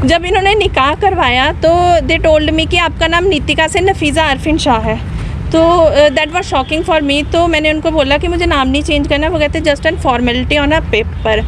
जब इन्होंने निकाह करवाया तो दे टोल्ड मी कि आपका नाम नीतिका से नफीज़ा आरफिन शाह है। तो that was shocking for me. तो मैंने उनको बोला कि मुझे नाम नहीं चेंज करना। वो कहते just an formality on a paper.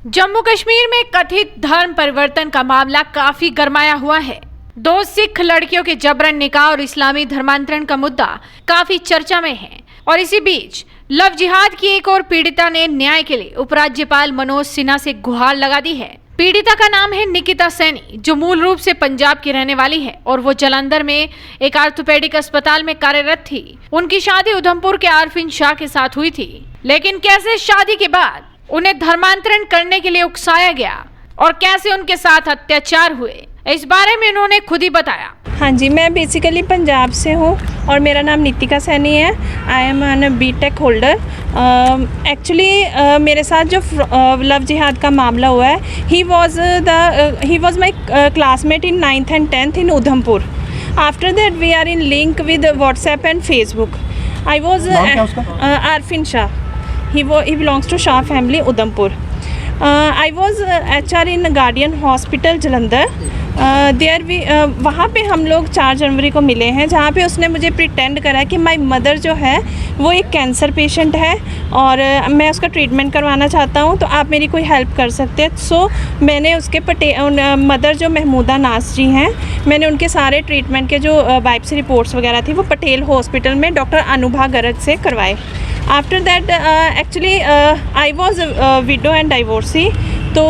Jammu Kashmir में कथित धर्म परिवर्तन का मामला काफी गरमाया हुआ है। 2 सिख लड़कियों के जबरन निकाह और इस्लामी धर्मांतरण का मुद्दा काफी चर्चा में है। और इसी बीच लव जिहाद की एक और पीड़िता ने न्याय के लिए उपराज्यपाल मनोज सिन्हा से गुहार लगा दी है। पीड़िता का नाम है निकिता सैनी, जो मूल रूप से पंजाब की रहने वाली है और वो जालंधर में एक आर्थोपेडिक अस्पताल में कार्यरत थी। उनकी शादी उधमपुर के आरफिन शाह के साथ हुई थी, लेकिन कैसे शादी के बाद उन्हें धर्मांतरण करने के लिए उकसाया गया और कैसे उनके साथ अत्याचार हुए, इस बारे में उन्होंने खुद ही बताया। हाँ जी, मैं बेसिकली पंजाब से हूँ और मेरा नाम नीतिका सैनी है। I am an BTech holder. Actually मेरे साथ जो लव जिहाद का मामला हुआ है, he was my classmate in 9th and 10th in Udhampur. After that we are in link with WhatsApp and Facebook. I was Arfin Shah. He belongs to Shah family, Udhampur. I was HR in Guardian Hospital, Jalandhar. वहाँ पे हम लोग 4 जनवरी को मिले हैं, जहाँ पे उसने मुझे प्रिटेंड करा कि माई मदर जो है वो एक कैंसर पेशेंट है और मैं उसका ट्रीटमेंट करवाना चाहता हूँ, तो आप मेरी कोई हेल्प कर सकते हैं। सो मैंने उसके मदर जो महमूदा नाज जी हैं, मैंने उनके सारे ट्रीटमेंट के जो बायोप्सी रिपोर्ट्स वगैरह थी वो पटेल हॉस्पिटल में डॉक्टर अनुभा गर्ग से करवाए। After that actually I was window and divorcee. तो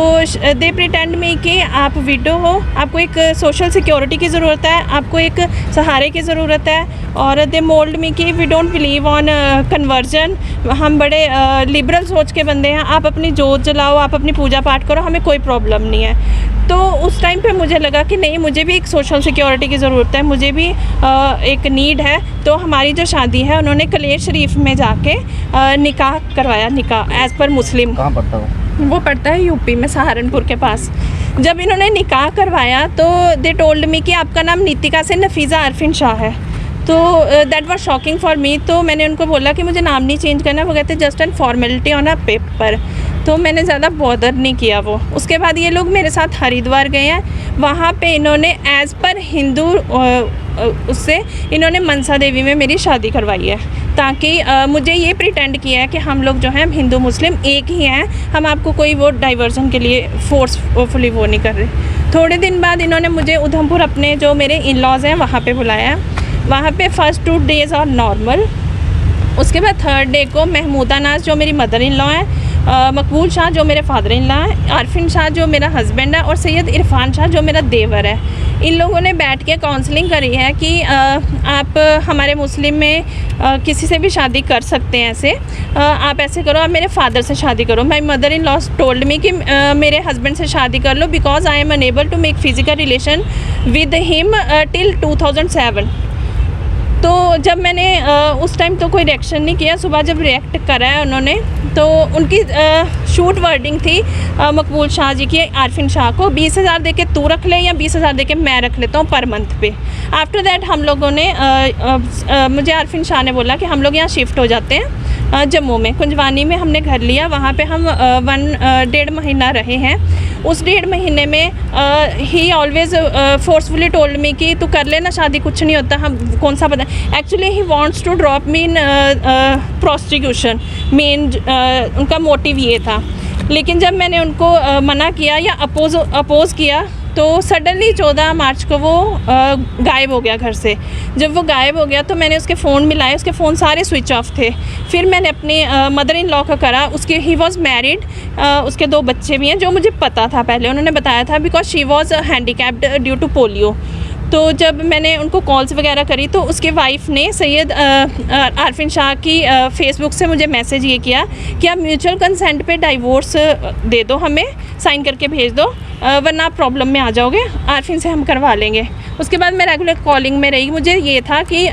दे प्रिटेंड में कि आप विडो हो, आपको एक सोशल सिक्योरिटी की ज़रूरत है, आपको एक सहारे की ज़रूरत है। और दे मोल्ड में कि we don't believe on conversion, हम बड़े लिबरल सोच के बंदे हैं, आप अपनी जोत जलाओ, आप अपनी पूजा पाठ करो, हमें कोई प्रॉब्लम नहीं है। तो उस टाइम पे मुझे लगा कि नहीं, मुझे भी एक सोशल सिक्योरिटी की ज़रूरत है, मुझे भी एक नीड है। तो हमारी जो शादी है, उन्होंने कलेर शरीफ में जाके निकाह करवाया। निकाह एज़ पर मुस्लिम। कहाँ पड़ता हो? वो पड़ता है यूपी में, सहारनपुर के पास। जब इन्होंने निकाह करवाया तो दे टोल्ड मी कि आपका नाम नीतिका से नफीज़ा आरफिन शाह है। तो that was shocking for me. तो मैंने उनको बोला कि मुझे नाम नहीं चेंज करना। वो कहते just an formality on a paper. तो मैंने ज़्यादा बॉदर नहीं किया वो। उसके बाद ये लोग मेरे साथ हरिद्वार गए हैं। वहाँ पे इन्होंने एज़ पर हिंदू उससे इन्होंने मनसा देवी में मेरी शादी करवाई है, ताकि मुझे ये प्रिटेंड किया है कि हम लोग जो हैं हिंदू मुस्लिम एक ही हैं, हम आपको कोई वो डाइवर्जन के लिए फोर्सफुली वो नहीं कर रहे। थोड़े दिन बाद इन्होंने मुझे उधमपुर अपने जो मेरे इन लॉज़ हैं वहाँ पे बुलाया। वहाँ पे फर्स्ट 2 डेज़ और नॉर्मल। उसके बाद 3rd डे को महमूदा नाज जो मेरी मदर इन लॉ है, मकबूल शाह जो मेरे फादर इन लॉ हैं, आरफिन शाह जो मेरा हस्बैंड है और सैयद इरफान शाह जो मेरा देवर है, इन लोगों ने बैठ के काउंसलिंग करी है कि आप हमारे मुस्लिम में किसी से भी शादी कर सकते हैं। ऐसे आप ऐसे करो, आप मेरे फादर से शादी करो। My mother in law told me कि मेरे हस्बैंड से शादी कर लो, because I am unable to make physical relation with him till 2007। तो जब मैंने उस टाइम तो कोई रिएक्शन नहीं किया। सुबह जब रिएक्ट करा है उन्होंने, तो उनकी शूट वर्डिंग थी मकबूल शाह जी की आरफिन शाह को 20,000 दे के तू रख ले या 20,000 दे के मैं रख लेता हूँ पर मंथ पे। आफ्टर दैट हम लोगों ने मुझे आरफिन शाह ने बोला कि हम लोग यहाँ शिफ्ट हो जाते हैं जम्मू में, कुंजवानी में हमने घर लिया। वहाँ पे हम 1.5 महीना रहे हैं। उस 1.5 महीने में ही ऑलवेज फोर्सफुली टोल्ड मी कि तू कर लेना शादी, कुछ नहीं होता, हम कौन सा पता। Actually he wants to drop me in prostitution. Main उनका मोटिव ये था। लेकिन जब मैंने उनको मना किया या अपोज़ किया तो सडनली 14 मार्च को वो गायब हो गया घर से। जब वो गायब हो गया तो मैंने उसके फ़ोन मिलाए, उसके फ़ोन सारे स्विच ऑफ थे। फिर मैंने अपनी मदर इन लॉ का करा। उसके ही वॉज मैरिड, उसके 2 बच्चे भी हैं, जो मुझे पता था पहले, उन्होंने बताया था, because she was handicapped due to polio. तो जब मैंने उनको कॉल्स वगैरह करी तो उसके वाइफ ने सैयद आरफिन शाह की फ़ेसबुक से मुझे मैसेज ये किया कि आप म्यूचुअल कंसेंट पे डाइवोर्स दे दो, हमें साइन करके भेज दो, वरना आप प्रॉब्लम में आ जाओगे, आरफिन से हम करवा लेंगे। उसके बाद मैं रेगुलर कॉलिंग में रही। मुझे ये था कि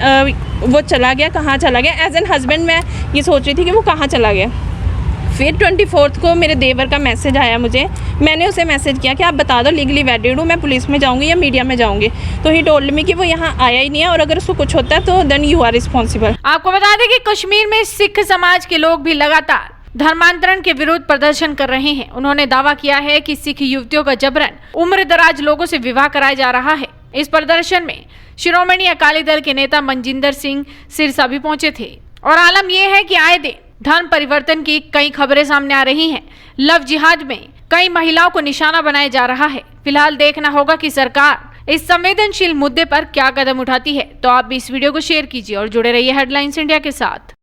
वो चला गया, कहाँ चला गया। एज एन हस्बैंड मैं ये सोच रही थी कि वो कहाँ चला गया। फिर 24 को मेरे देवर का मैसेज आया मुझे। मैंने उसे मैसेज किया कि आप बता दो, लीगली वेडिड हूँ, मैं पुलिस में जाऊँगी या मीडिया में जाऊँगी। तो ही टोल्ड मी कि वो यहाँ आया ही नहीं है और अगर उसको कुछ होता है तो देन यू आर रिस्पॉन्सिबल। आपको बता दें कि कश्मीर में सिख समाज के लोग भी लगातार धर्मांतरण के विरुद्ध प्रदर्शन कर रहे हैं। उन्होंने दावा किया है कि सिख युवतियों का जबरन उम्रदराज लोगों से विवाह कराया जा रहा है। इस प्रदर्शन में शिरोमणि अकाली दल के नेता मनजिंदर सिंह सिरसा भी पहुंचे थे। और आलम यह है कि आए दिन धर्म परिवर्तन की कई खबरें सामने आ रही हैं। लव जिहाद में कई महिलाओं को निशाना बनाया जा रहा है। फिलहाल देखना होगा कि सरकार इस संवेदनशील मुद्दे पर क्या कदम उठाती है। तो आप भी इस वीडियो को शेयर कीजिए और जुड़े रहिए हेडलाइंस इंडिया के साथ।